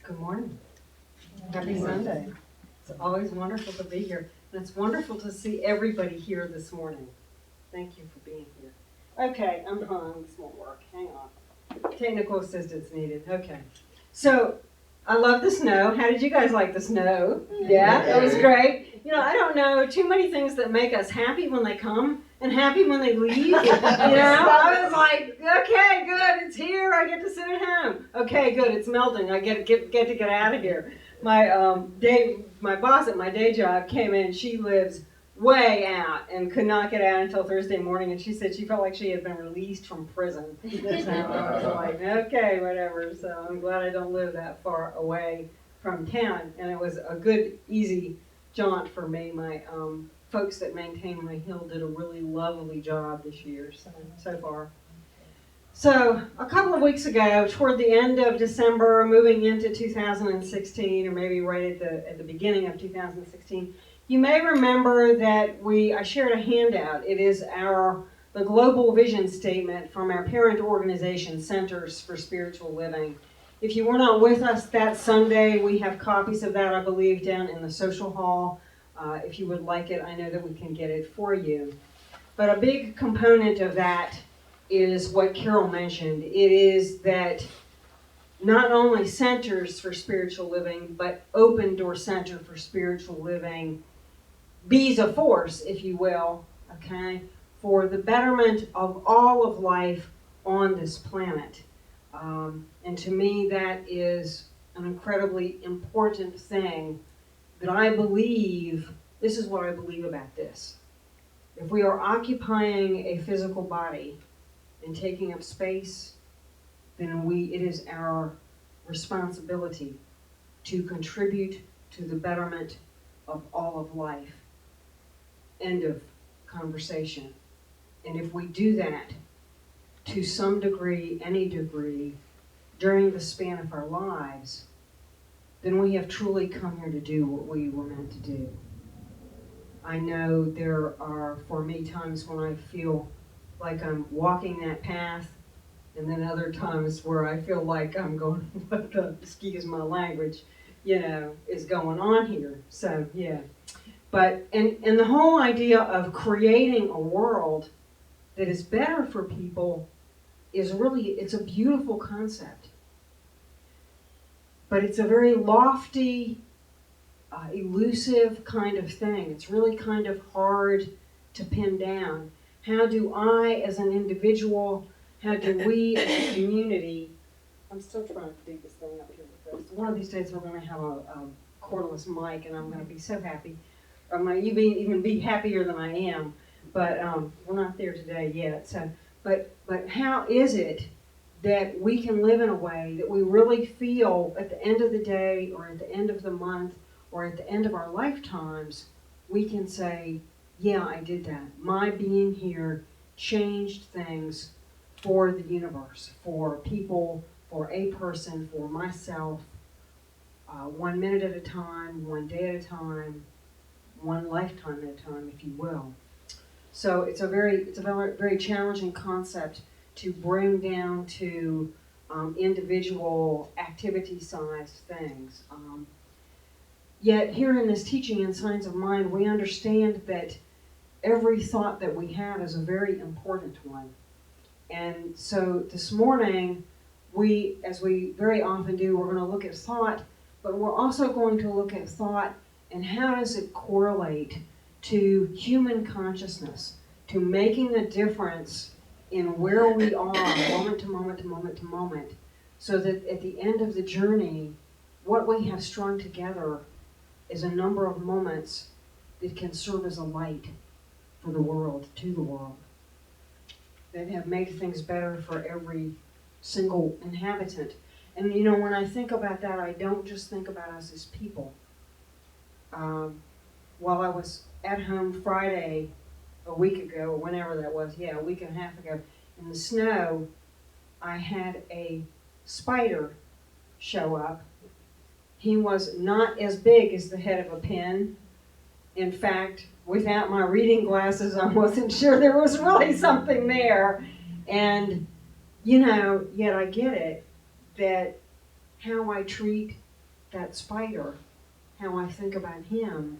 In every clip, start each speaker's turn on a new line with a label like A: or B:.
A: Good morning. Happy Sunday. It's always wonderful to be here. And it's wonderful to see everybody here this morning. Thank you for being here. Okay, I'm behind. This won't work. Hang on. Technical assistance needed. Okay. So, I love the snow. How did you guys like the snow? Yeah, it was great. You know, I don't know too many things that make us happy when they come and happy when they leave. You know, I was like, okay, good, it's here. I get to sit at home. Okay, good, it's melting. I get to get out of here. My boss at my day job came in. She lives way out and could not get out until Thursday morning, and she said she felt like she had been released from prison. So I was like, okay, whatever. So I'm glad I don't live that far away from town, and it was a good, easy jaunt for me. My folks that maintain my hill did a really lovely job this year so far. So a couple of weeks ago, toward the end of December, moving into 2016, or maybe right at the beginning of 2016, you may remember that I shared a handout. It is the global vision statement from our parent organization, Centers for Spiritual Living. If you were not with us that Sunday, we have copies of that, I believe, down in the social hall. If you would like it, I know that we can get it for you. But a big component of that is what Carol mentioned. It is that not only Centers for Spiritual Living, but Open Door Center for Spiritual Living be's a force, if you will, okay, for the betterment of all of life on this planet. And to me, that is an incredibly important thing that I believe, this is what I believe about this. If we are occupying a physical body and taking up space, then it is our responsibility to contribute to the betterment of all of life. End of conversation. And if we do that to some degree, any degree, during the span of our lives, then we have truly come here to do what we were meant to do. I know there are, for me, times when I feel like I'm walking that path, and then other times where I feel like I'm going, what the, excuse my language, is going on here. So, yeah. But, and the whole idea of creating a world that is better for people is really, it's a beautiful concept. But it's a very lofty, elusive kind of thing. It's really kind of hard to pin down. How do I, as an individual, how do we, as a community, I'm still trying to do this thing up here with this. One of these days we're going to have a cordless mic, and I'm going to be so happy. I might even be happier than I am, but we're not there today yet. So, but how is it that we can live in a way that we really feel at the end of the day, or at the end of the month, or at the end of our lifetimes, we can say, yeah, I did that. My being here changed things for the universe, for people, for a person, for myself, 1 minute at a time, 1 day at a time, one lifetime at a time, if you will. So it's a very challenging concept to bring down to individual activity-sized things. Yet here in this teaching in Signs of Mind, we understand that every thought that we have is a very important one. And so this morning, as we very often do, we're going to look at thought, but we're also going to look at thought and how does it correlate to human consciousness, to making a difference in where we are moment to moment to moment to moment, so that at the end of the journey, what we have strung together is a number of moments that can serve as a light for the world, to the world, that have made things better for every single inhabitant. And when I think about that, I don't just think about us as people. While I was at home Friday, a week ago, or whenever that was, a week and a half ago, in the snow, I had a spider show up. He was not as big as the head of a pin. In fact, without my reading glasses, I wasn't sure there was really something there. And, yet I get it, that how I treat that spider, how I think about him,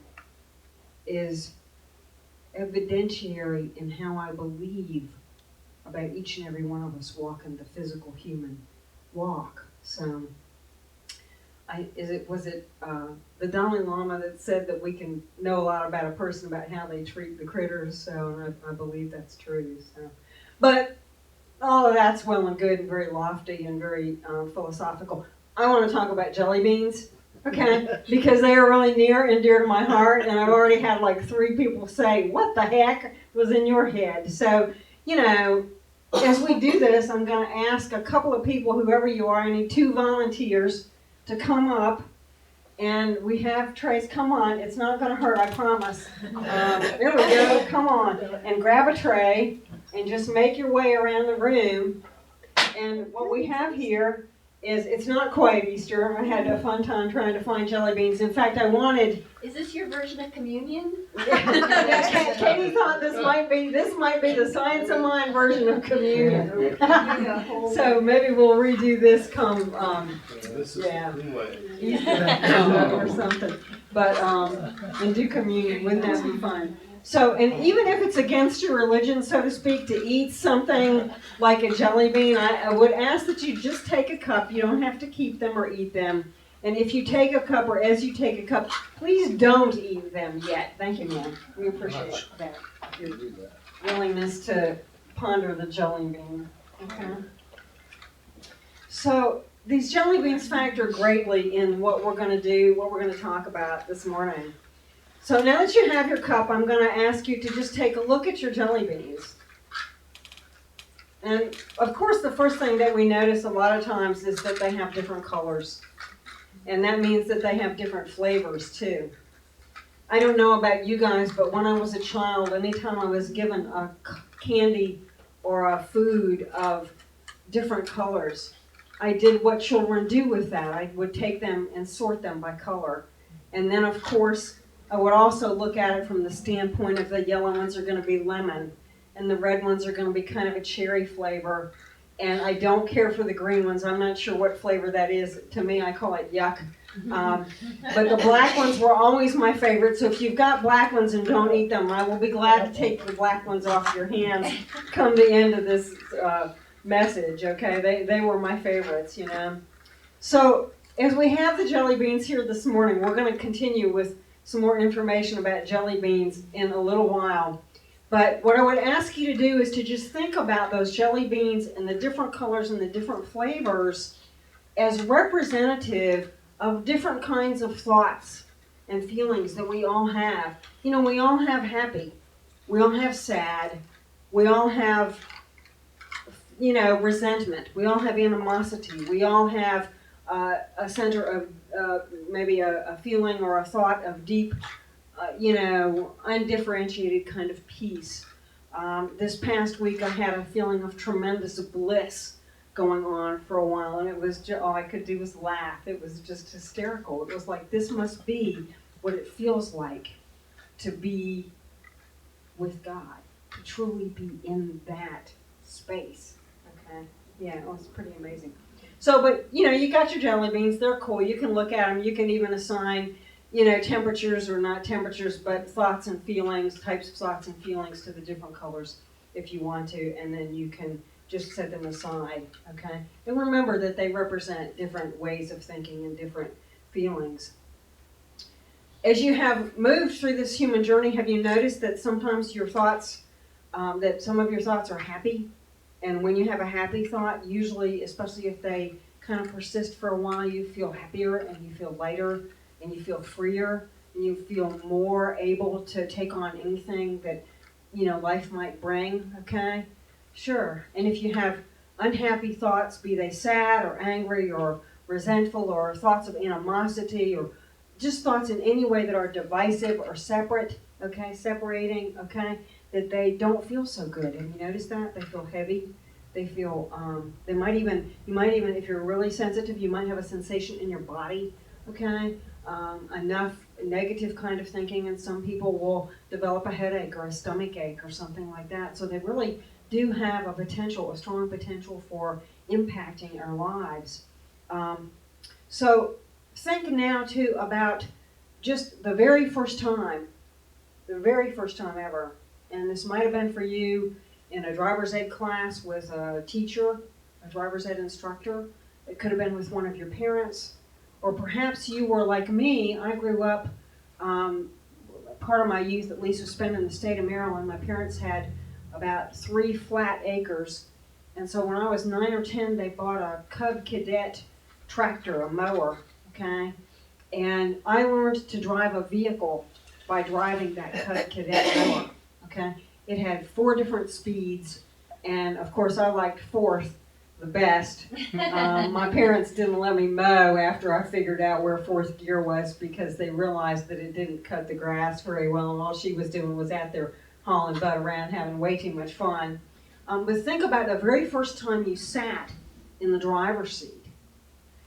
A: is evidentiary in how I believe about each and every one of us walking the physical human walk. So, was it the Dalai Lama that said that we can know a lot about a person about how they treat the critters? So I believe that's true. So, but all of that's well and good and very lofty and very philosophical. I want to talk about jelly beans, okay? Because they are really near and dear to my heart, and I've already had like 3 people say, "What the heck was in your head?" So, as we do this, I'm going to ask a couple of people, whoever you are, I need 2 volunteers to come up. And we have trays. Come on, it's not going to hurt, I promise. There we go, come on. And grab a tray and just make your way around the room. And what we have here is, it's not quite Easter. I had a fun time trying to find jelly beans. In fact, I wanted...
B: Is this your version of communion?
A: Katie thought this might be the Science of Mind version of communion. So maybe we'll redo this come Easter or something. But and do communion. Wouldn't that be fun? So, and even if it's against your religion, so to speak, to eat something like a jelly bean, I would ask that you just take a cup. You don't have to keep them or eat them. And if you take a cup, or as you take a cup, please don't eat them yet. Thank you, ma'am. We appreciate that. Your willingness to ponder the jelly bean. Okay. So these jelly beans factor greatly in what we're going to do, what we're going to talk about this morning. So now that you have your cup, I'm going to ask you to just take a look at your jelly beans. And of course, the first thing that we notice a lot of times is that they have different colors. And that means that they have different flavors too. I don't know about you guys, but when I was a child, anytime I was given a candy or a food of different colors, I did what children do with that. I would take them and sort them by color. And then, of course, I would also look at it from the standpoint of the yellow ones are going to be lemon, and the red ones are going to be kind of a cherry flavor. And I don't care for the green ones. I'm not sure what flavor that is. To me, I call it yuck. But the black ones were always my favorite. So if you've got black ones and don't eat them, I will be glad to take the black ones off your hands come the end of this message, okay? They were my favorites, So as we have the jelly beans here this morning, we're going to continue with some more information about jelly beans in a little while. But what I would ask you to do is to just think about those jelly beans and the different colors and the different flavors as representative of different kinds of thoughts and feelings that we all have. We all have happy. We all have sad. We all have, resentment. We all have animosity. We all have a center of maybe a feeling or a thought of deep, undifferentiated kind of peace. This past week I had a feeling of tremendous bliss going on for a while, and it was all I could do was laugh. It was just hysterical. It was like, this must be what it feels like to be with God, to truly be in that space. Okay? Yeah, it was pretty amazing. So, but, you got your jelly beans. They're cool. You can look at them. You can even assign, temperatures or not temperatures, but thoughts and feelings, types of thoughts and feelings to the different colors if you want to, and then you can just set them aside, okay? And remember that they represent different ways of thinking and different feelings. As you have moved through this human journey, have you noticed that sometimes your thoughts, that some of your thoughts are happy? And when you have a happy thought, usually, especially if they kind of persist for a while, you feel happier and you feel lighter and you feel freer and you feel more able to take on anything that, life might bring, okay? Sure. And if you have unhappy thoughts, be they sad or angry or resentful or thoughts of animosity or just thoughts in any way that are divisive or separate, okay, separating, okay, that they don't feel so good. Have you noticed that? They feel heavy. They feel, you might even, if you're really sensitive, you might have a sensation in your body, okay? Enough negative kind of thinking, and some people will develop a headache or a stomach ache or something like that. So they really do have a strong potential for impacting our lives. So think now too about just the very first time ever, and this might have been for you in a driver's ed class with a teacher, a driver's ed instructor. It could have been with one of your parents, or perhaps you were like me. I grew up, part of my youth at least was spent in the state of Maryland. My parents had about 3 flat acres, and so when I was 9 or 10, they bought a Cub Cadet tractor, a mower, okay? And I learned to drive a vehicle by driving that Cub Cadet mower, okay? It had 4 different speeds, and of course I liked 4th the best. My parents didn't let me mow after I figured out where 4th gear was because they realized that it didn't cut the grass very well, and all she was doing was out there hauling butt around having way too much fun. But think about the very first time you sat in the driver's seat.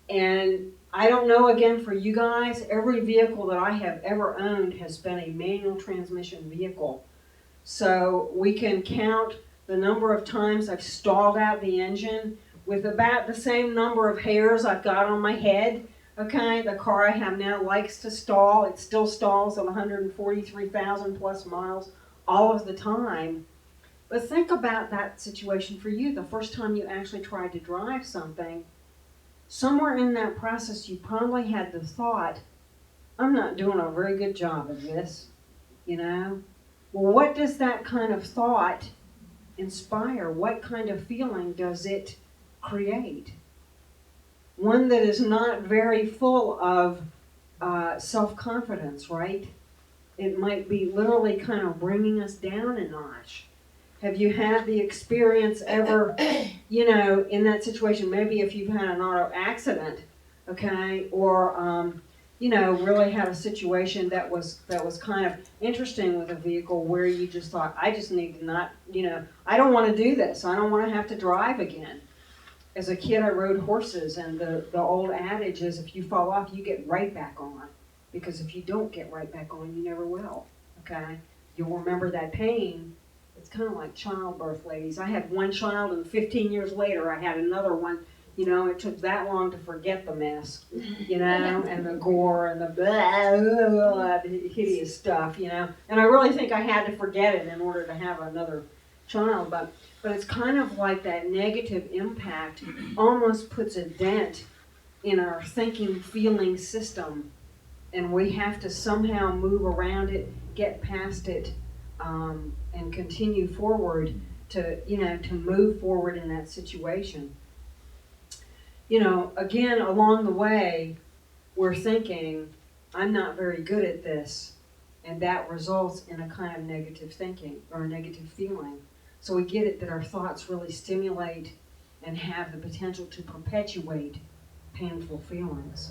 A: And I don't know, again, for you guys, every vehicle that I have ever owned has been a manual transmission vehicle. So we can count the number of times I've stalled out the engine with about the same number of hairs I've got on my head. Okay, the car I have now likes to stall. It still stalls at 143,000 plus miles all of the time. But think about that situation for you, the first time you actually tried to drive something. Somewhere in that process you probably had the thought, I'm not doing a very good job of this, you know? Well, what does that kind of thought inspire? What kind of feeling does it create? One that is not very full of self-confidence, right? It might be literally kind of bringing us down a notch. Have you had the experience ever, you know, in that situation, maybe if you've had an auto accident, okay, or, you know, really had a situation that was kind of interesting with a vehicle where you just thought, I just need to not, you know, I don't want to do this. I don't want to have to drive again. As a kid, I rode horses, and the old adage is if you fall off, you get right back on. Because if you don't get right back on, you never will, okay? You'll remember that pain. It's kind of like childbirth, ladies. I had one child, and 15 years later, I had another one. You know, it took that long to forget the mess, you know, and the gore and the blah, the hideous stuff, you know. And I really think I had to forget it in order to have another child. But it's kind of like that negative impact almost puts a dent in our thinking, feeling system. And we have to somehow move around it, get past it, and continue forward to, you know, to move forward in that situation. You know, again, along the way, we're thinking, I'm not very good at this, and that results in a kind of negative thinking or a negative feeling. So we get it that our thoughts really stimulate and have the potential to perpetuate painful feelings.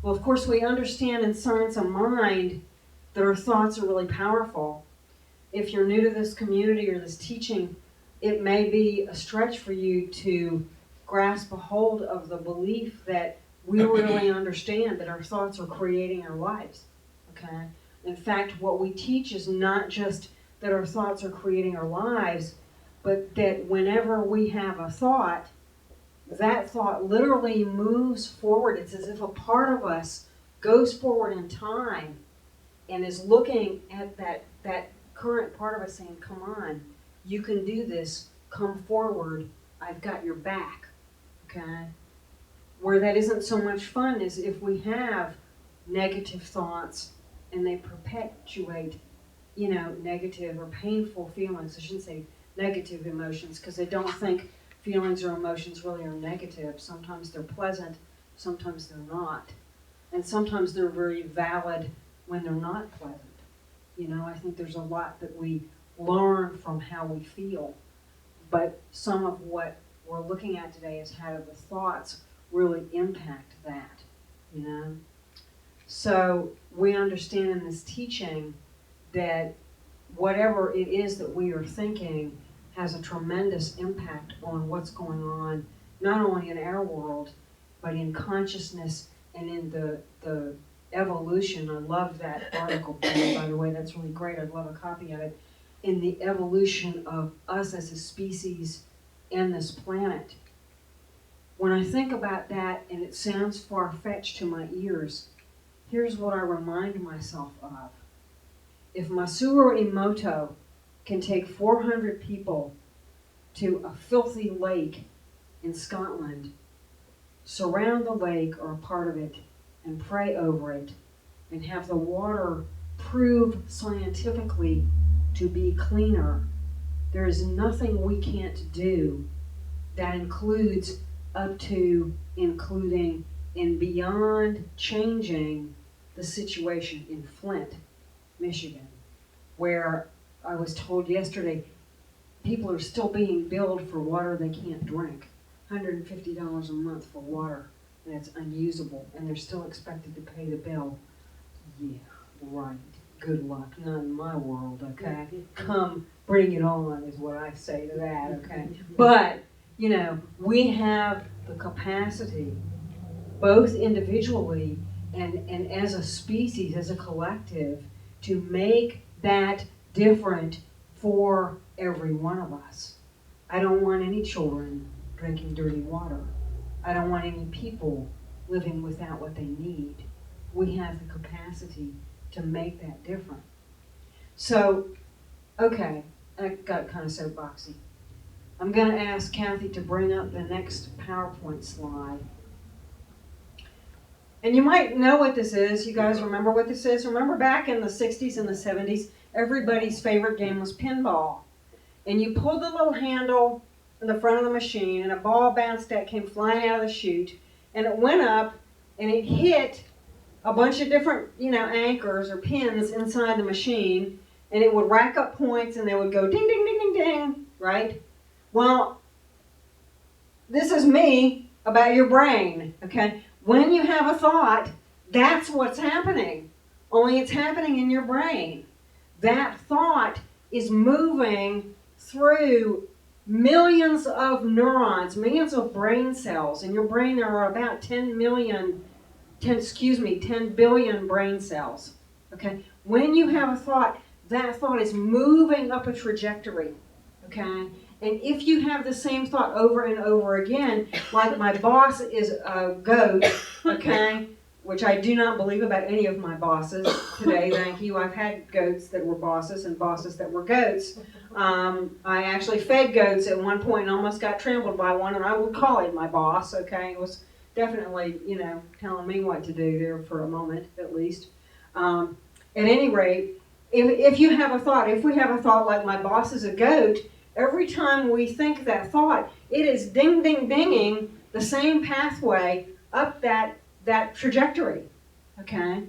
A: Well, of course, we understand in science of mind that our thoughts are really powerful. If you're new to this community or this teaching, it may be a stretch for you to grasp a hold of the belief that we really understand that our thoughts are creating our lives, okay? In fact, what we teach is not just that our thoughts are creating our lives, but that whenever we have a thought, that thought literally moves forward. It's as if a part of us goes forward in time and is looking at that current part of us saying, come on, you can do this, come forward, I've got your back, okay? Where that isn't so much fun is if we have negative thoughts and they perpetuate, you know, negative or painful feelings. I shouldn't say negative emotions because I don't think feelings or emotions really are negative. Sometimes they're pleasant, sometimes they're not. And sometimes they're very valid when they're not pleasant. You know, I think there's a lot that we learn from how we feel. But some of what we're looking at today is how the thoughts really impact that, you know. So we understand in this teaching that whatever it is that we are thinking has a tremendous impact on what's going on, not only in our world, but in consciousness and in the evolution. I love that article, by the way, that's really great. I'd love a copy of it. In the evolution of us as a species and this planet. when I think about that and it sounds far-fetched to my ears, here's what I remind myself of. If Masaru Emoto can take 400 people to a filthy lake in Scotland, surround the lake or a part of it, and pray over it, and have the water proved scientifically to be cleaner, there is nothing we can't do that includes up to, including, and beyond changing the situation in Flint, Michigan, where I was told yesterday people are still being billed for water they can't drink. $150 a month for water, and it's unusable, and they're still expected to pay the bill. Yeah, right. Good luck. Not in my world, okay? Come, bring it on is what I say to that, okay? But, you know, we have the capacity, both individually and as a species, as a collective, to make that different for every one of us. I don't want any children drinking dirty water. I don't want any people living without what they need. We have the capacity to make that different. So, okay, I got kind of soapboxy. I'm going to ask Kathy to bring up the next PowerPoint slide. And you might know what this is. You guys remember what this is? Remember back in the 60s and the 70s, everybody's favorite game was pinball. And you pulled the little handle in the front of the machine, and a ball bounced out, came flying out of the chute, and it went up, and it hit a bunch of different, anchors or pins inside the machine, and it would rack up points, and they would go ding, ding, ding, ding, ding, right? Well, this is me about your brain, okay? When you have a thought, that's what's happening, only it's happening in your brain. That thought is moving through millions of neurons, millions of brain cells. In your brain, there are about 10 billion brain cells. Okay? When you have a thought, that thought is moving up a trajectory. Okay? And if you have the same thought over and over again, like my boss is a goat, okay, which I do not believe about any of my bosses today, thank you. I've had goats that were bosses and bosses that were goats. I actually fed goats at one point and almost got trampled by one, and I would call it my boss, okay? It was definitely, telling me what to do there for a moment, at least. At any rate, if you have a thought, if we have a thought like my boss is a goat, every time we think that thought, it is ding, ding, dinging the same pathway up that trajectory, okay?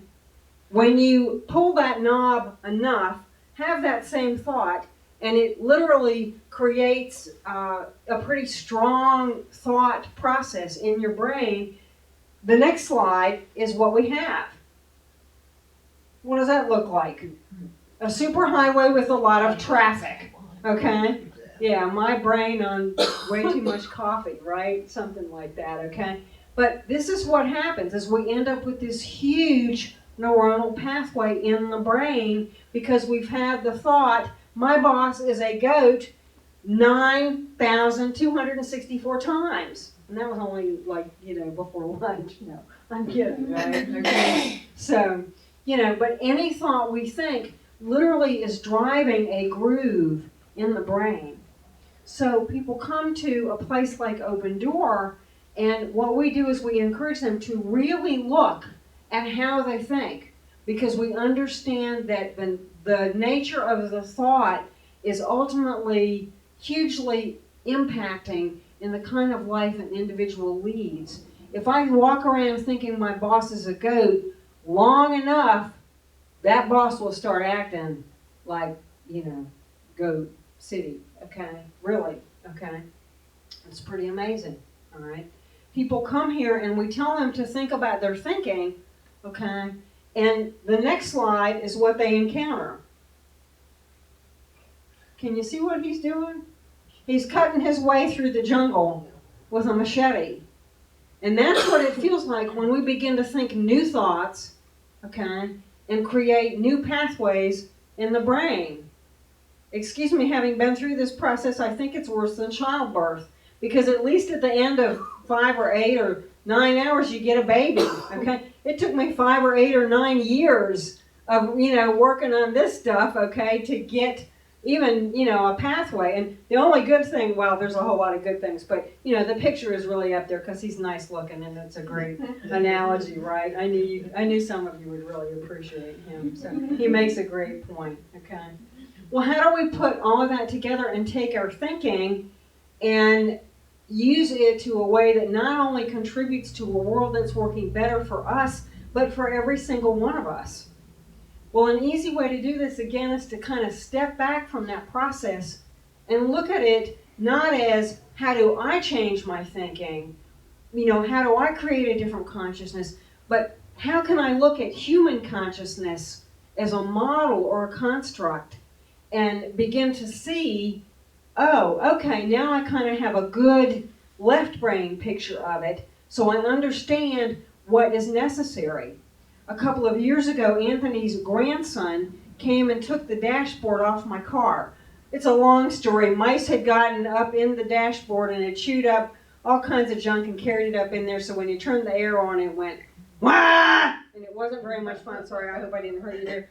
A: When you pull that knob enough, have that same thought, and it literally creates a pretty strong thought process in your brain. The next slide is what we have. What does that look like? A superhighway with a lot of traffic, okay? Yeah, my brain on way too much coffee, right? Something like that, okay? But this is what happens, is we end up with this huge neuronal pathway in the brain because we've had the thought, my boss is a goat, 9,264 times. And that was only before lunch. No, I'm kidding, right? Okay. So, but any thought we think literally is driving a groove in the brain. So people come to a place like Open Door, and what we do is we encourage them to really look at how they think, because we understand that the nature of the thought is ultimately hugely impacting in the kind of life an individual leads. If I walk around thinking my boss is a goat long enough, that boss will start acting like, goat city, okay? Really, okay? It's pretty amazing, all right? People come here and we tell them to think about their thinking, okay? And the next slide is what they encounter. Can you see what he's doing? He's cutting his way through the jungle with a machete. And that's what it feels like when we begin to think new thoughts, okay, and create new pathways in the brain. Excuse me, having been through this process, I think it's worse than childbirth, because at least at the end of 5 or 8 or 9 hours, you get a baby, okay? It took me 5 or 8 or 9 years of, working on this stuff, okay, to get even, a pathway. And the only good thing, well, there's a whole lot of good things, but, the picture is really up there because he's nice looking, and it's a great analogy, right? I knew some of you would really appreciate him. So he makes a great point, okay? Well, how do we put all of that together and take our thinking and use it to a way that not only contributes to a world that's working better for us, but for every single one of us? Well, an easy way to do this, again, is to kind of step back from that process and look at it not as, how do I change my thinking? How do I create a different consciousness? But how can I look at human consciousness as a model or a construct and begin to see, oh, okay, now I kind of have a good left brain picture of it, so I understand what is necessary. A couple of years ago, Anthony's grandson came and took the dashboard off my car. It's a long story. Mice had gotten up in the dashboard and had chewed up all kinds of junk and carried it up in there, so when you turned the air on, it went, wah! And it wasn't very much fun. Sorry, I hope I didn't hurt you there.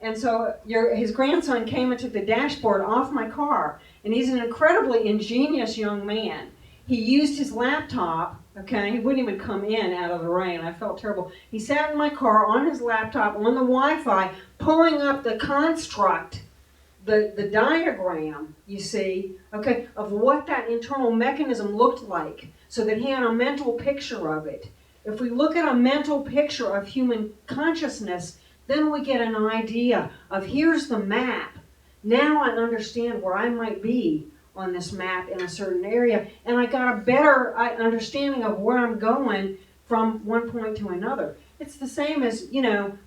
A: And so his grandson came and took the dashboard off my car, and he's an incredibly ingenious young man. He used his laptop, okay, he wouldn't even come in out of the rain. I felt terrible. He sat in my car on his laptop, on the Wi-Fi, pulling up the construct, the diagram, you see, okay, of what that internal mechanism looked like, so that he had a mental picture of it. If we look at a mental picture of human consciousness, then we get an idea of, here's the map. Now I understand where I might be on this map in a certain area, and I got a better understanding of where I'm going from one point to another. It's the same as,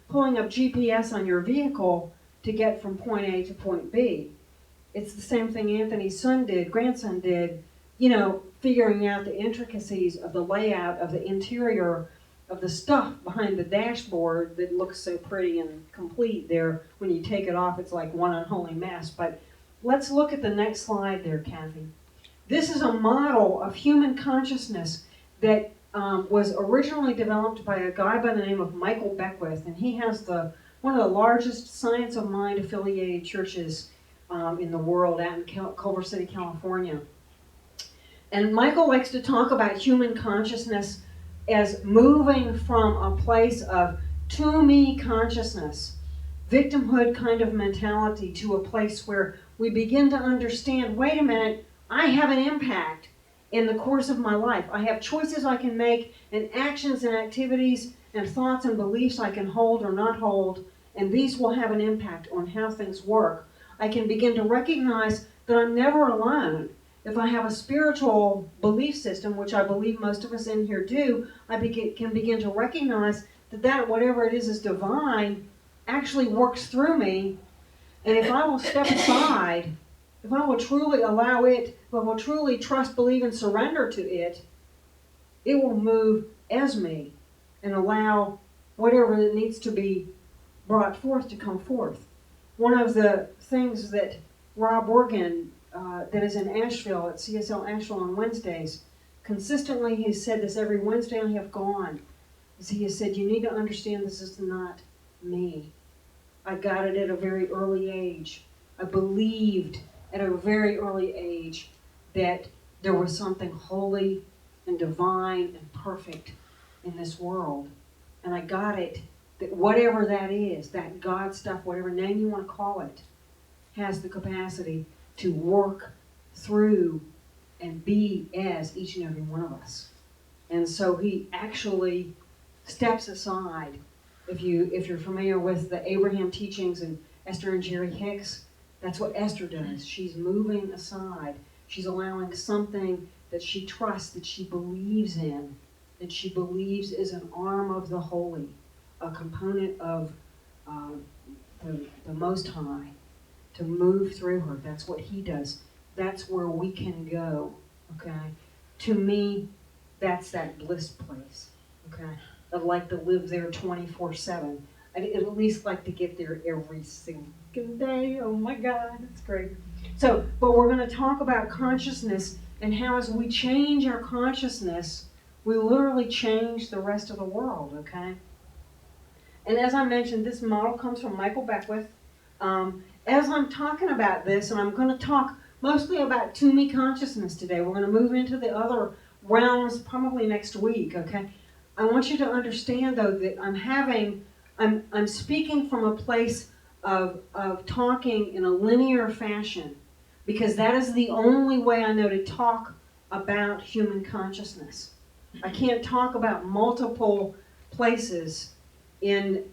A: pulling up GPS on your vehicle to get from point A to point B. It's the same thing Anthony's grandson did, figuring out the intricacies of the layout of the interior of the stuff behind the dashboard that looks so pretty and complete there. When you take it off, it's like one unholy mess. But let's look at the next slide there, Kathy. This is a model of human consciousness that was originally developed by a guy by the name of Michael Beckwith, and he has one of the largest Science of Mind affiliated churches in the world out in Culver City, California. And Michael likes to talk about human consciousness as moving from a place of to-me consciousness, victimhood kind of mentality, to a place where we begin to understand, wait a minute, I have an impact in the course of my life. I have choices I can make, and actions and activities and thoughts and beliefs I can hold or not hold, and these will have an impact on how things work. I can begin to recognize that I'm never alone. If I have a spiritual belief system, which I believe most of us in here do, I can begin to recognize that whatever it is divine, actually works through me. And if I will step aside, if I will truly allow it, if I will truly trust, believe, and surrender to it, it will move as me and allow whatever that needs to be brought forth to come forth. One of the things that Rob Organ, that is in Asheville, at CSL Asheville on Wednesdays, consistently he has said this every Wednesday I have gone, is he has said, you need to understand this is not me. I got it at a very early age. I believed at a very early age that there was something holy and divine and perfect in this world. And I got it, that whatever that is, that God stuff, whatever name you want to call it, has the capacity to work through and be as each and every one of us. And so he actually steps aside. If you're familiar with the Abraham teachings and Esther and Jerry Hicks, that's what Esther does. She's moving aside. She's allowing something that she trusts, that she believes in, that she believes is an arm of the holy, a component of the Most High, to move through her. That's what he does. That's where we can go, okay? To me, that's that bliss place, okay? I'd like to live there 24/7. I'd at least like to get there every single day. Oh my God, that's great. So, but we're going to talk about consciousness and how as we change our consciousness, we literally change the rest of the world, okay? And as I mentioned, this model comes from Michael Beckwith. As I'm talking about this, and I'm going to talk mostly about to-me consciousness today. We're going to move into the other realms probably next week, okay? I want you to understand, though, that I'm speaking from a place of talking in a linear fashion, because that is the only way I know to talk about human consciousness. I can't talk about multiple places in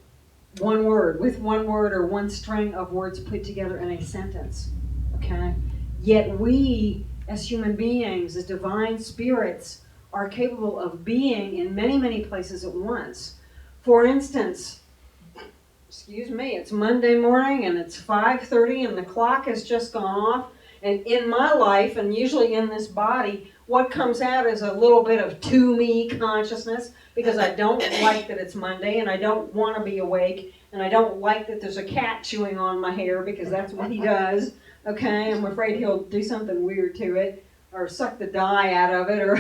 A: one word, with one word or one string of words put together in a sentence, okay? Yet we, as human beings, as divine spirits, are capable of being in many, many places at once. For instance, excuse me, it's Monday morning and it's 5:30 and the clock has just gone off. And in my life, and usually in this body, what comes out is a little bit of to-me consciousness, because I don't like that it's Monday and I don't want to be awake, and I don't like that there's a cat chewing on my hair, because that's what he does, okay? I'm afraid he'll do something weird to it, or suck the dye out of it, or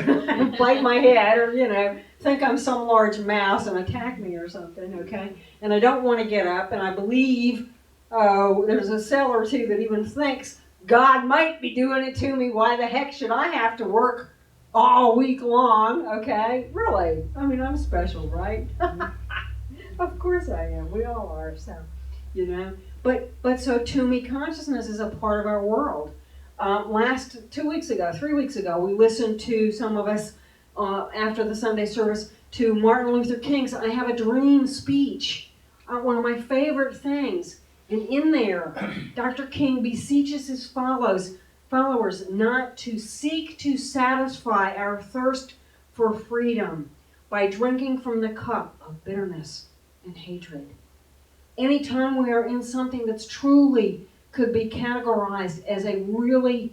A: bite my head, or, think I'm some large mouse and attack me or something, okay? And I don't want to get up, and I believe, there's a cell or two that even thinks God might be doing it to me. Why the heck should I have to work all week long, okay? Really? I mean, I'm special, right? Of course I am. We all are, so, But so to-me consciousness is a part of our world. 3 weeks ago, we listened to some of us, after the Sunday service, to Martin Luther King's I Have a Dream speech. One of my favorite things. And in there, Dr. King beseeches his followers not to seek to satisfy our thirst for freedom by drinking from the cup of bitterness and hatred. Anytime we are in something that's truly could be categorized as a really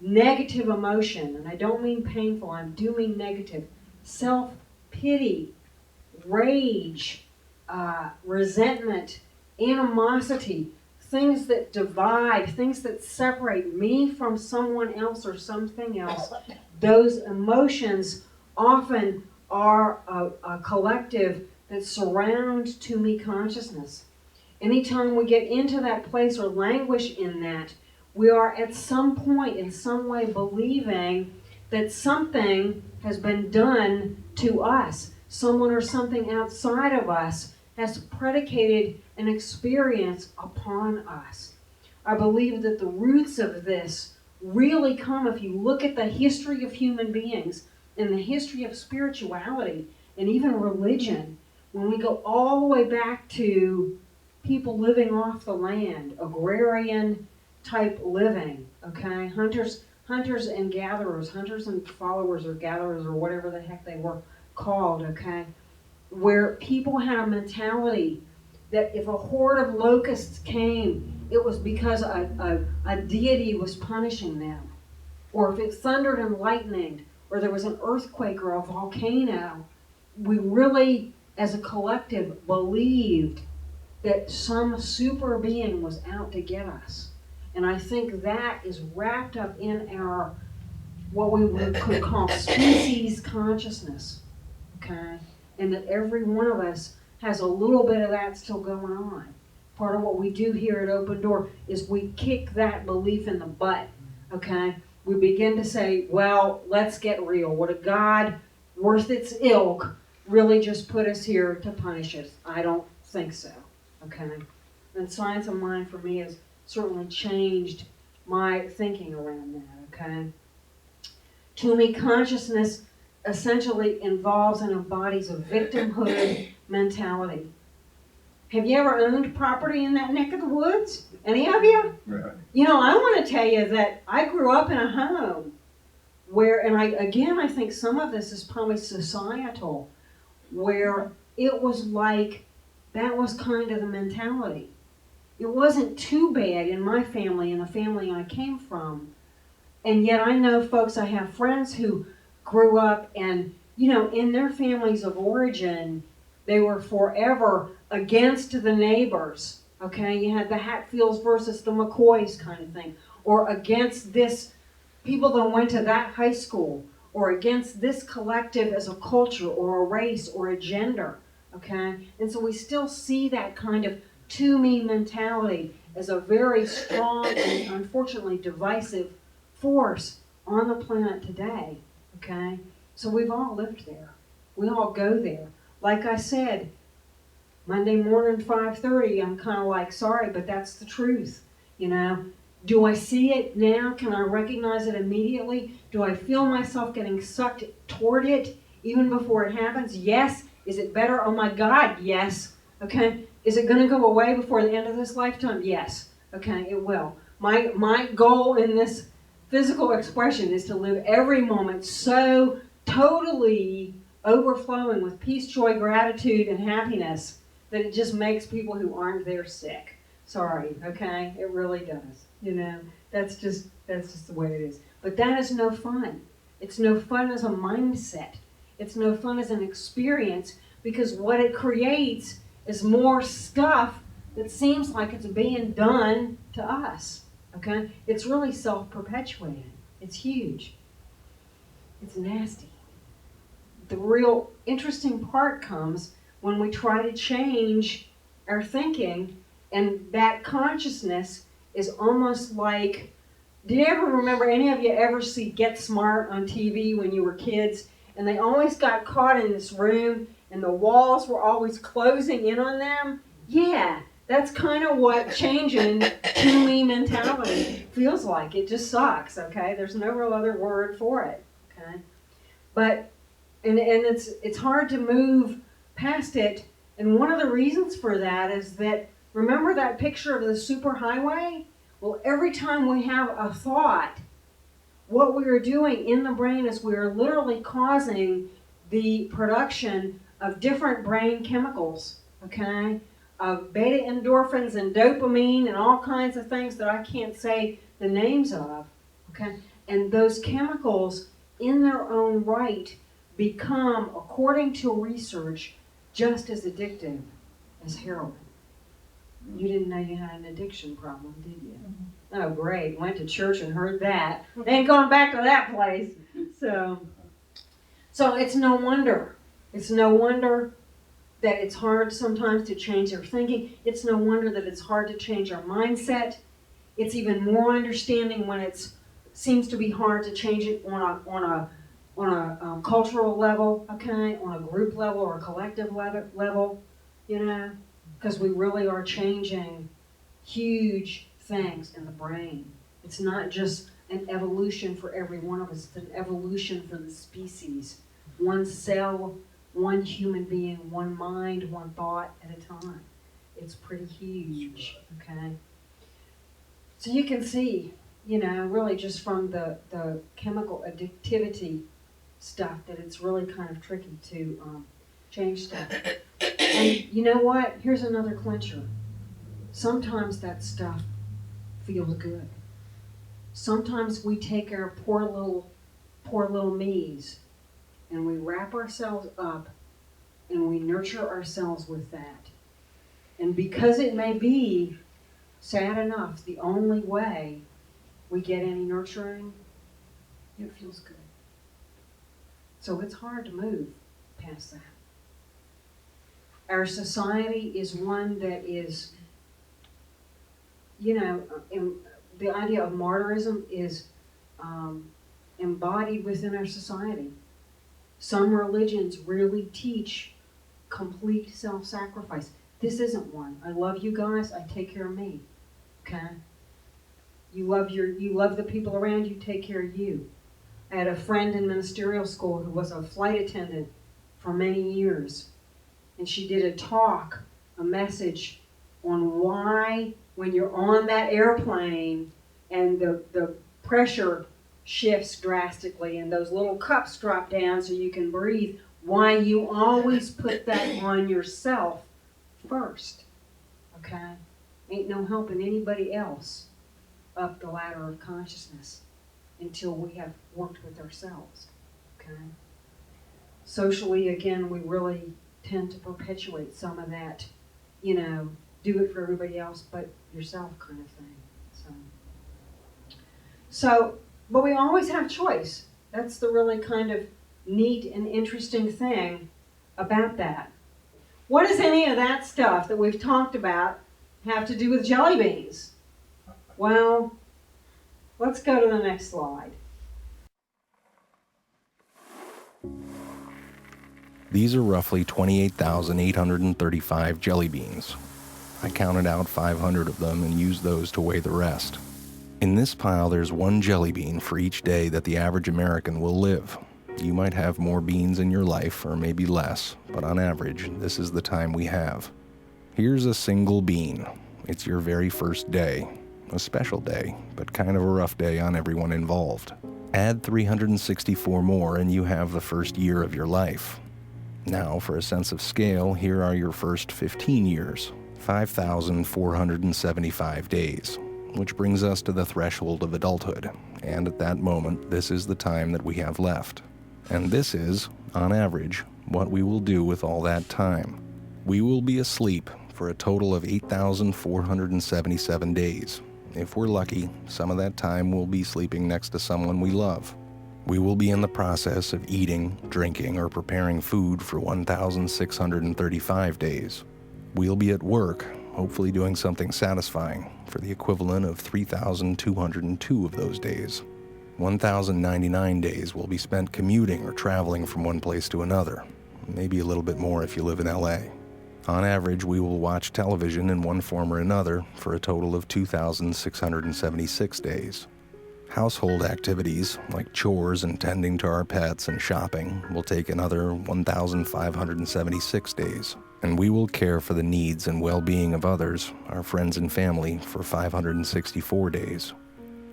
A: negative emotion, and I don't mean painful, I do mean negative, self-pity, rage, resentment, animosity, things that divide, things that separate me from someone else or something else, those emotions often are a collective that surround to-me consciousness. Anytime we get into that place or languish in that, we are at some point in some way believing that something has been done to us. Someone or something outside of us has predicated an experience upon us. I believe that the roots of this really come, if you look at the history of human beings and the history of spirituality and even religion, when we go all the way back to people living off the land, agrarian type living, okay? Hunters and gatherers, hunters and followers or gatherers or whatever the heck they were called, okay? Where people had a mentality that if a horde of locusts came, it was because a deity was punishing them. Or if it thundered and lightninged, or there was an earthquake or a volcano, we really, as a collective, believed that some super being was out to get us. And I think that is wrapped up in our, what we could call species consciousness, okay? And that every one of us has a little bit of that still going on. Part of what we do here at Open Door is we kick that belief in the butt, okay? We begin to say, well, let's get real. Would a God worth its ilk really just put us here to punish us? I don't think so, okay? And Science of Mind for me has certainly changed my thinking around that, okay? To-me consciousness essentially involves and embodies a victimhood mentality. Have you ever owned property in that neck of the woods? Any of you?
C: Right.
A: I want to tell you that I grew up in a home where, and I think some of this is probably societal, where it was like, that was kind of the mentality. It wasn't too bad in my family and the family I came from. And yet I know folks, I have friends who grew up and, in their families of origin, they were forever against the neighbors, okay? You had the Hatfields versus the McCoys kind of thing, or against this people that went to that high school, or against this collective as a culture or a race or a gender, okay? And so we still see that kind of to-me mentality as a very strong and unfortunately divisive force on the planet today, okay? So we've all lived there. We all go there. Like I said, Monday morning, 5:30, I'm kind of like, sorry, but that's the truth, you know? Do I see it now? Can I recognize it immediately? Do I feel myself getting sucked toward it even before it happens? Yes. Is it better? Oh my God, yes. Okay. Is it going to go away before the end of this lifetime? Yes. Okay, it will. My goal in this physical expression is to live every moment so totally overflowing with peace, joy, gratitude, and happiness that it just makes people who aren't there sick. Sorry, okay? It really does. You know, that's just the way it is. But that is no fun. It's no fun as a mindset. It's no fun as an experience, because what it creates is more stuff that seems like it's being done to us. Okay? It's really self-perpetuating. It's huge. It's nasty. The real interesting part comes when we try to change our thinking, and that consciousness is almost like, do you ever remember, any of you ever see Get Smart on TV when you were kids? And they always got caught in this room and the walls were always closing in on them? Yeah, that's kind of what changing to me mentality feels like. It just sucks, okay? There's no real other word for it, okay? But, and it's hard to move past it. And one of the reasons for that is that, remember that picture of the superhighway? Well, every time we have a thought, what we are doing in the brain is we are literally causing the production of different brain chemicals, okay? Of beta endorphins and dopamine and all kinds of things that I can't say the names of, okay? And those chemicals, in their own right, become, according to research, just as addictive as heroin. You didn't know you had an addiction problem, did you? Mm-hmm. Oh, great. Went to church and heard that. Ain't going back to that place. So it's no wonder. It's no wonder that it's hard sometimes to change our thinking. It's no wonder that it's hard to change our mindset. It's even more understanding when it seems to be hard to change it on a cultural level, okay, on a group level or a collective level, you know, because we really are changing huge things in the brain. It's not just an evolution for every one of us, it's an evolution for the species. One cell, one human being, one mind, one thought at a time. It's pretty huge, okay? So you can see, you know, really just from the chemical addictivity stuff that it's really kind of tricky to change stuff. And you know what? Here's another clincher. Sometimes that stuff feels good. Sometimes we take our poor little me's and we wrap ourselves up and we nurture ourselves with that. And because it may be, sad enough, the only way we get any nurturing, it feels good. So it's hard to move past that. Our society is one that is, you know, the idea of martyrism is embodied within our society. Some religions really teach complete self-sacrifice. This isn't one. I love you guys, I take care of me. Okay? You love the people around you, take care of you. I had a friend in ministerial school who was a flight attendant for many years. And she did a message on why, when you're on that airplane and the pressure shifts drastically and those little cups drop down so you can breathe, why you always put that on yourself first. Okay? Ain't no helping anybody else up the ladder of consciousness until we have worked with ourselves. Okay? Socially, again, we really tend to perpetuate some of that, you know, do it for everybody else but yourself kind of thing. So But we always have choice. That's the really kind of neat and interesting thing about that. What does any of that stuff that we've talked about have to do with jelly beans? Well, let's go to the next slide.
C: These are roughly 28,835 jelly beans. I counted out 500 of them and used those to weigh the rest. In this pile, there's one jelly bean for each day that the average American will live. You might have more beans in your life, or maybe less, but on average, this is the time we have. Here's a single bean. It's your very first day. A special day, but kind of a rough day on everyone involved. Add 364 more and you have the first year of your life. Now, for a sense of scale, here are your first 15 years, 5,475 days, which brings us to the threshold of adulthood, and at that moment, this is the time that we have left. And this is, on average, what we will do with all that time. We will be asleep for a total of 8,477 days. If we're lucky, some of that time we'll be sleeping next to someone we love. We will be in the process of eating, drinking, or preparing food for 1,635 days. We'll be at work, hopefully doing something satisfying, for the equivalent of 3,202 of those days. 1,099 days will be spent commuting or traveling from one place to another, maybe a little bit more if you live in LA. On average, we will watch television in one form or another for a total of 2,676 days. Household activities, like chores and tending to our pets and shopping, will take another 1,576 days. And we will care for the needs and well-being of others, our friends and family, for 564 days.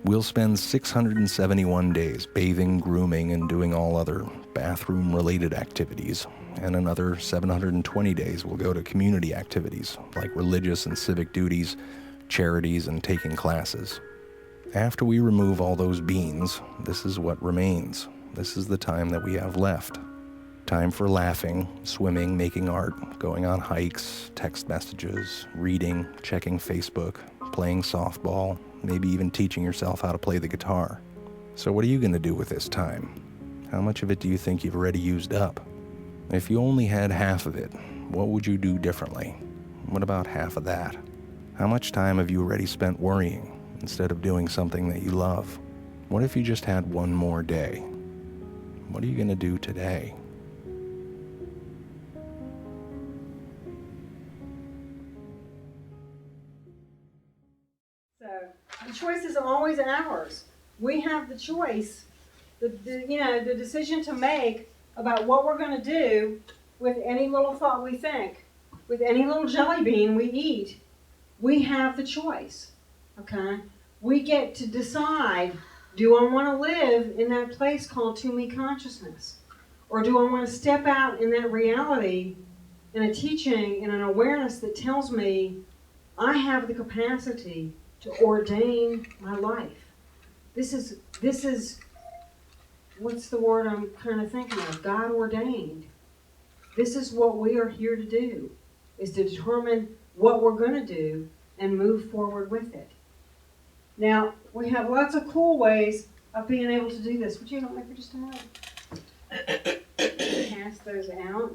C: We'll spend 671 days bathing, grooming, and doing all other bathroom-related activities, and another 720 days will go to community activities, like religious and civic duties, charities, and taking classes. After we remove all those beans, this is what remains. This is the time that we have left. Time for laughing, swimming, making art, going on hikes, text messages, reading, checking Facebook, playing softball, maybe even teaching yourself how to play the guitar. So what are you going to do with this time? How much of it do you think you've already used up? If you only had half of it, what would you do differently? What about half of that? How much time have you already spent worrying instead of doing something that you love? What if you just had one more day? What are you going to do today?
A: So the choice is always ours. We have the choice, the decision to make about what we're going to do with any little thought we think, with any little jelly bean we eat. We have the choice, okay? We get to decide, do I want to live in that place called to me consciousness? Or do I want to step out in that reality, in a teaching, in an awareness that tells me I have the capacity to ordain my life? This is what's the word I'm kind of thinking of? God ordained. This is what we are here to do, is to determine what we're going to do and move forward with it. Now, we have lots of cool ways of being able to do this. Would you help me for just a moment? Pass those out.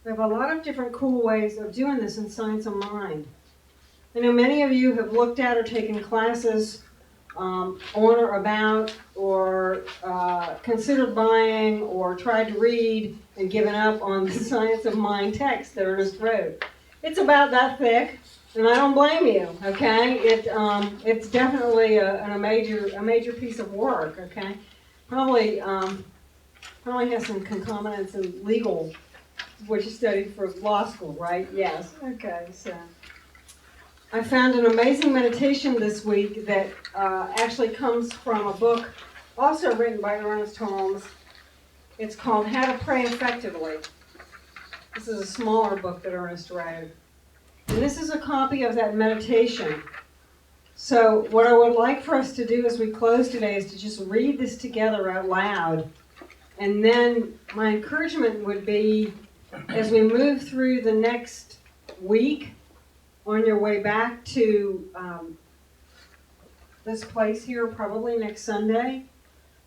A: We have a lot of different cool ways of doing this in Science of Mind. I know many of you have looked at or taken classes on or about or considered buying or tried to read and given up on the Science of Mind text that Ernest wrote. It's about that thick, and I don't blame you, okay? It's definitely a major piece of work, okay? Probably has some concomitants in legal, which you studied for law school, right? Yes, okay, so. I found an amazing meditation this week that actually comes from a book also written by Ernest Holmes. It's called How to Pray Effectively. This is a smaller book that Ernest wrote. And this is a copy of that meditation. So what I would like for us to do as we close today is to just read this together out loud. And then my encouragement would be, as we move through the next week, on your way back to this place here probably next Sunday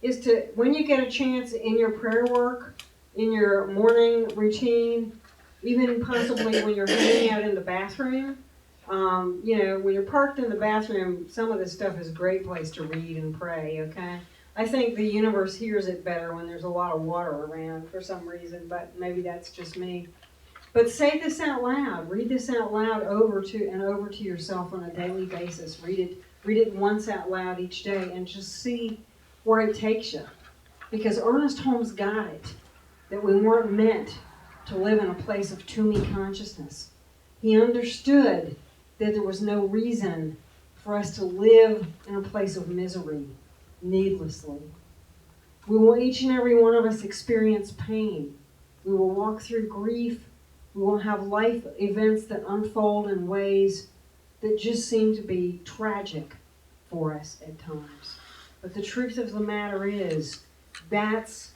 A: is to, when you get a chance in your prayer work, in your morning routine, even possibly when you're hanging out in the bathroom, when you're parked in the bathroom, some of this stuff is a great place to read and pray, okay? I think the universe hears it better when there's a lot of water around for some reason, but maybe that's just me. But say this out loud. Read this out loud over to yourself on a daily basis. Read it once out loud each day and just see where it takes you. Because Ernest Holmes got it, that we weren't meant to live in a place of to-me consciousness. He understood that there was no reason for us to live in a place of misery needlessly. We will, each and every one of us, experience pain. We will walk through grief. We will have life events that unfold in ways that just seem to be tragic for us at times. But the truth of the matter is, that's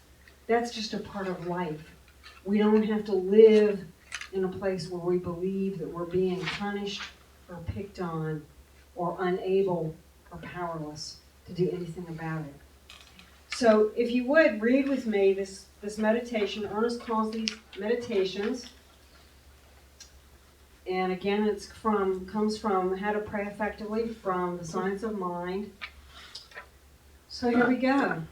A: just a part of life. We don't have to live in a place where we believe that we're being punished or picked on or unable or powerless to do anything about it. So if you would, read with me this meditation. Ernest calls these meditations. And again, comes from How to Pray Effectively from the Science of Mind. So here we go.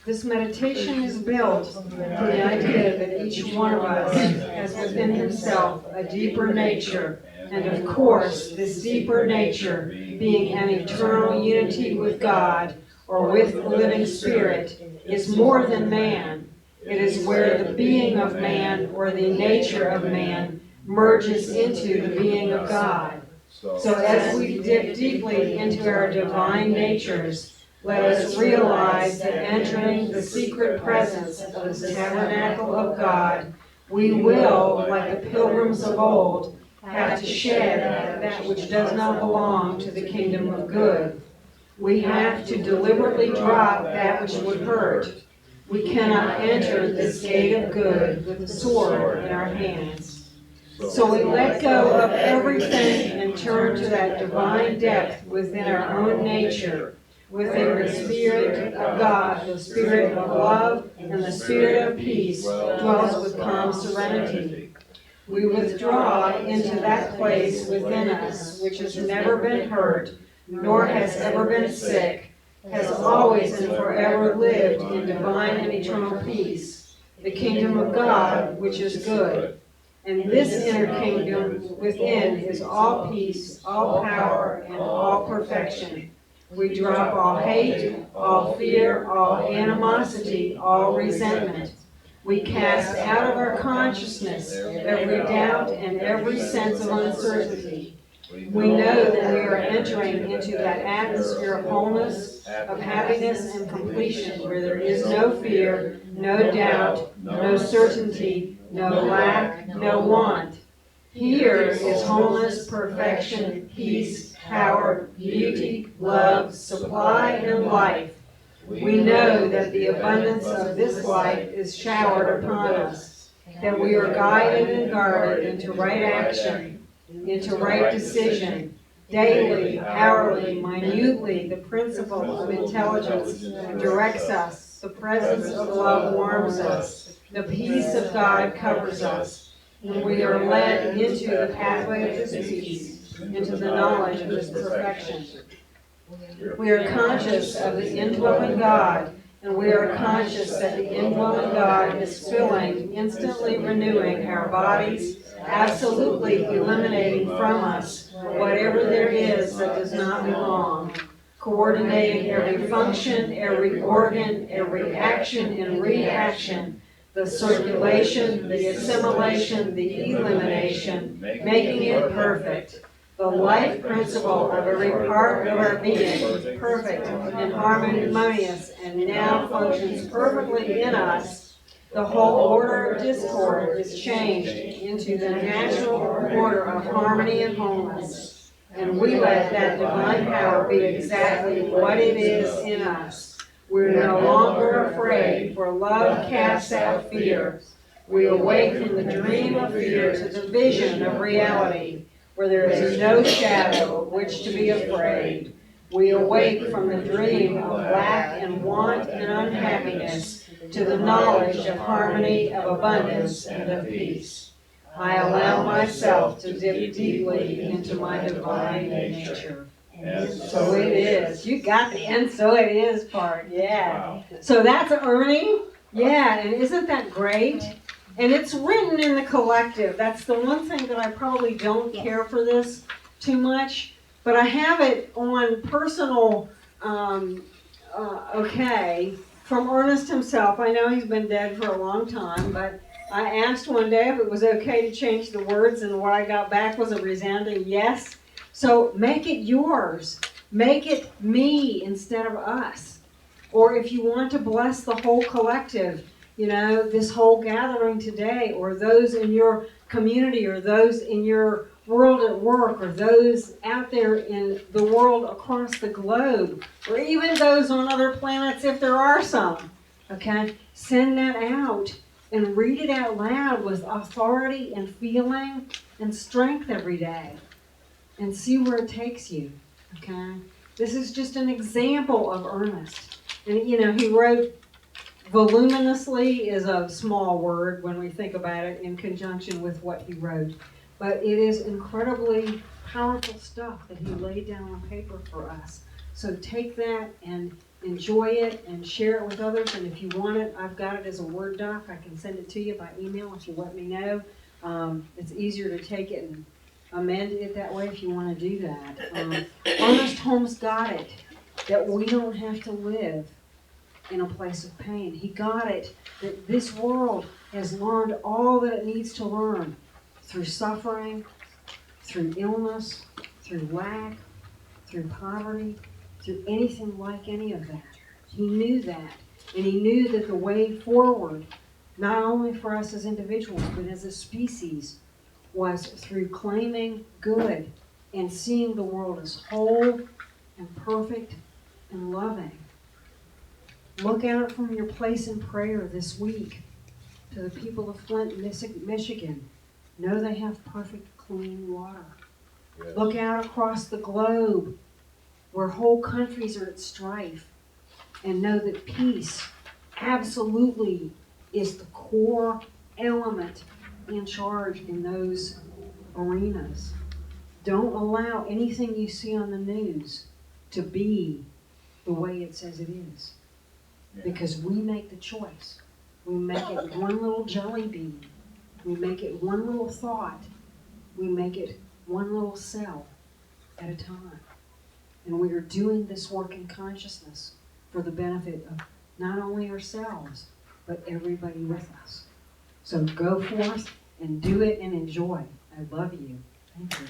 A: This meditation is built on the idea that each one of us has within himself a deeper nature, and of course, this deeper nature, being an eternal unity with God or with the living spirit, is more than man. It is where the being of man or the nature of man merges into the being of God. So as we dip deeply into our divine natures, let us realize that entering the secret presence of this tabernacle of God, we will, like the pilgrims of old, have to shed that which does not belong to the kingdom of good. We have to deliberately drop that which would hurt. We cannot enter this gate of good with a sword in our hands. So we let go of everything and turn to that divine depth within our own nature, within the Spirit of God, the Spirit of love, and the Spirit of peace dwells with calm serenity. We withdraw into that place within us which has never been hurt, nor has ever been sick, has always and forever lived in divine and eternal peace, the kingdom of God, which is good. And this inner kingdom within is all peace, all power, and all perfection. We drop all hate, all fear, all animosity, all resentment. We cast out of our consciousness every doubt and every sense of uncertainty. We know that we are entering into that atmosphere of wholeness, of happiness and completion, where there is no fear, no doubt, no certainty, no lack, no want. Here is wholeness, perfection, peace, power, beauty, love, supply, and life. We know that the abundance of this life is showered upon us, that we are guided and guarded into right action, into right decision, daily, hourly, minutely. The principle of intelligence directs us, the presence of love warms us, the peace of God covers us, and we are led into the pathway of this peace, into the knowledge of this perfection. We are conscious of the indwelling God, and we are conscious that the indwelling God is filling, instantly renewing our bodies, absolutely eliminating from us whatever there is that does not belong, coordinating every function, every organ, every action and reaction, the circulation, the assimilation, the elimination, making it perfect. The life principle of every part of our being is perfect and harmonious and now functions perfectly in us. The whole order of discord is changed into the natural order of harmony and wholeness. And we let that divine power be exactly what it is in us. We're no longer afraid, for love casts out fear. We awake from the dream of fear to the vision of reality, where there is no shadow of which to be afraid. We awake from the dream of lack and want and unhappiness to the knowledge of harmony, of abundance, and of peace. I allow myself to dip deeply into my divine nature. And so it is. You got the "and so it is" part, yeah.
D: Wow.
A: So that's earning, yeah, and isn't that great? And it's written in the collective. That's the one thing that I probably don't care for this too much, but I have it on personal, okay, from Ernest himself. I know he's been dead for a long time, but I asked one day if it was okay to change the words, and what I got back was a resounding yes. So make it yours. Make it me instead of us. Or if you want to bless the whole collective, you know, this whole gathering today, or those in your community, or those in your world at work, or those out there in the world across the globe, or even those on other planets if there are some, okay? Send that out and read it out loud with authority and feeling and strength every day, and see where it takes you, okay? This is just an example of Ernest. And, you know, he wrote, voluminously is a small word when we think about it in conjunction with what he wrote. But it is incredibly powerful stuff that he laid down on paper for us. So take that and enjoy it and share it with others. And if you want it, I've got it as a Word doc. I can send it to you by email if you let me know. It's easier to take it and amend it that way if you want to do that. Ernest Holmes got it, that we don't have to live in a place of pain. He got it, that this world has learned all that it needs to learn through suffering, through illness, through lack, through poverty, through anything like any of that. He knew that, and he knew that the way forward, not only for us as individuals, but as a species, was through claiming good and seeing the world as whole and perfect and loving. Look out from your place in prayer this week to the people of Flint, Michigan. Know they have perfect, clean water.
D: Yes.
A: Look out across the globe where whole countries are at strife, and know that peace absolutely is the core element in charge in those arenas. Don't allow anything you see on the news to be the way it says it is. Because we make the choice. We make it one little jelly bean. We make it one little thought. We make it one little cell at a time. And we are doing this work in consciousness for the benefit of not only ourselves, but everybody with us. So go forth and do it and enjoy. I love you. Thank you.